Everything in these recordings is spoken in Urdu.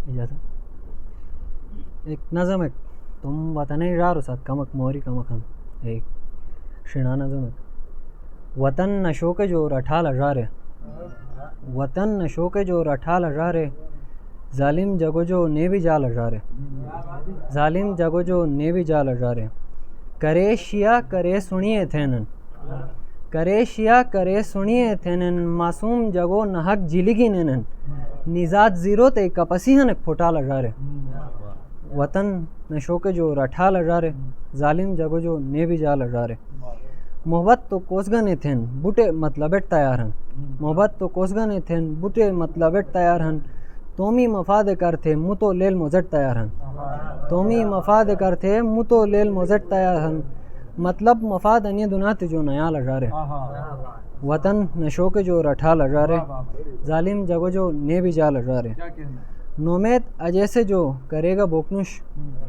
اجازت ایک نظم ہے تم وطن رارو سات کمک موری کمک ہم ایک شنا نظم ہے وطن نشوک جو رٹھال رارے وطن نشوک جو رٹھال رارے ظالم جگو جو نیبی جال رارے ظالم جگو جو نیبی جال رارے کرے شیا کرے سنیے تھینن کرے شیا کرے سنیے تھینن معصوم جگو نحق جلگی نینن نزاد زیرو تے کپسی ہنک پھوٹال رارے وطن نشوک جو رٹھال رارے ظالم جگو جو نیبی جال رارے محبت تو کوسگنے تھین بوٹے مطلبٹ تیار ہن محبت تو کوسگنے تھین بوٹے مطلبٹ تیار ہن تومی مفاد کرتے متو لیل موزٹ تیار ہن تومی مفاد کرتے متو لیل موزٹ تیار ہن مطلب مفاد انیہ دنات جو نیال رارے وطن نشوک جو رٹھال رارے ظالم جگو جو نیبی جال رارے نومیت اجیسے جو کرے گا بوکنش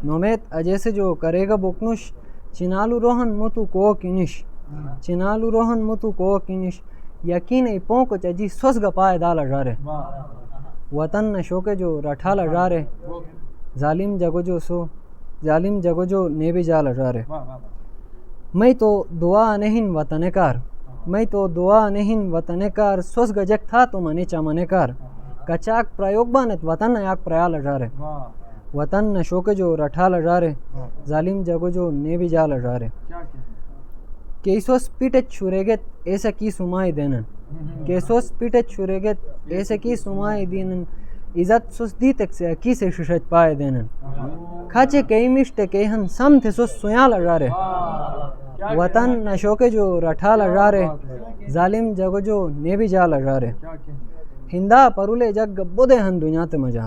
نومیت اجیسے جو کرے گا بوکنش چنالو روہن متو کو کنش چنالو روہن متو کو کنش یقین ای پونکو چجی سوس گا پائے دال رارے وطن نشوک جو رٹھال رارے ظالم جگو جو نیبی جال رارے میں تو دعا نہیں وطن کار میں تو دعا نہیں وطن کار سوس گجک تھا تو منی چمن کار کچاک پریوگ بانت وطن نیاک پریال رارے وطن نشوک جو رٹھال رارے ظالم جگو جو نیبی جال رارے کیسوس پیٹت شوریگت ایسا کی سمائی دینن کیسوس پیٹت شوریگت ایسا کی سمائی دینن عزت سوس دی تک سے اکی سے ششت پائے دینن کھاچے کئی مشتے کئی ہن سم تھے سوس سیال رارے وطن نشوک جو رٹھال رارے ظالم جگو جو نیبی جال رارے ہندا پرولے جگ بودے ہن دنیا تے مجا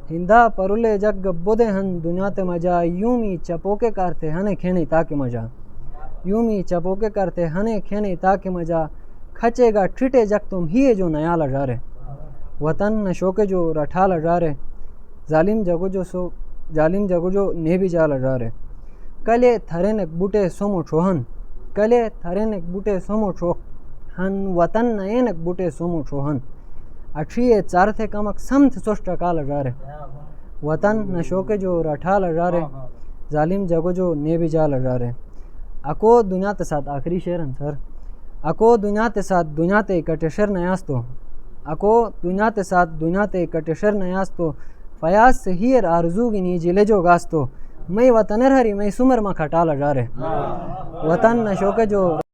ہندا پرولے جگ بودے ہن دنیا تے مجا یومی چپوکے کرتے ہنے کھینے تاکہ مجا یومی چپوکے کرتے ہنے کھینے تاکہ مجا کھچے گا ٹھٹے جگ تم ہی جو نیال رارے وطن نشوک جو رٹھال رارے ظالم جگو جو نیبی جال رارے کلے تھرینک بوٹے سومو چھوہن کلے تھرینک بوٹے سومو چھوہن وطن نینک بوٹے سومو چھوہن اٹھیے چار تھے کمک سمت سوش ٹکال رارے وطن نشوک جو رٹھال رارے ظالم جگو جو نیبی جال رارے اکو دنیا تے ساتھ آخری شعرن سر اکو دنیا تے ساتھ دنیا تے کٹشر نیاستو اکو دنیا تے ساتھ دنیا تے کٹشر نیاستو فیاض سے ہیر آرزو گی نیجی لے جو گاستو میں وطنر ہری میں سمر ما کھٹال رارے وطن نشوک جو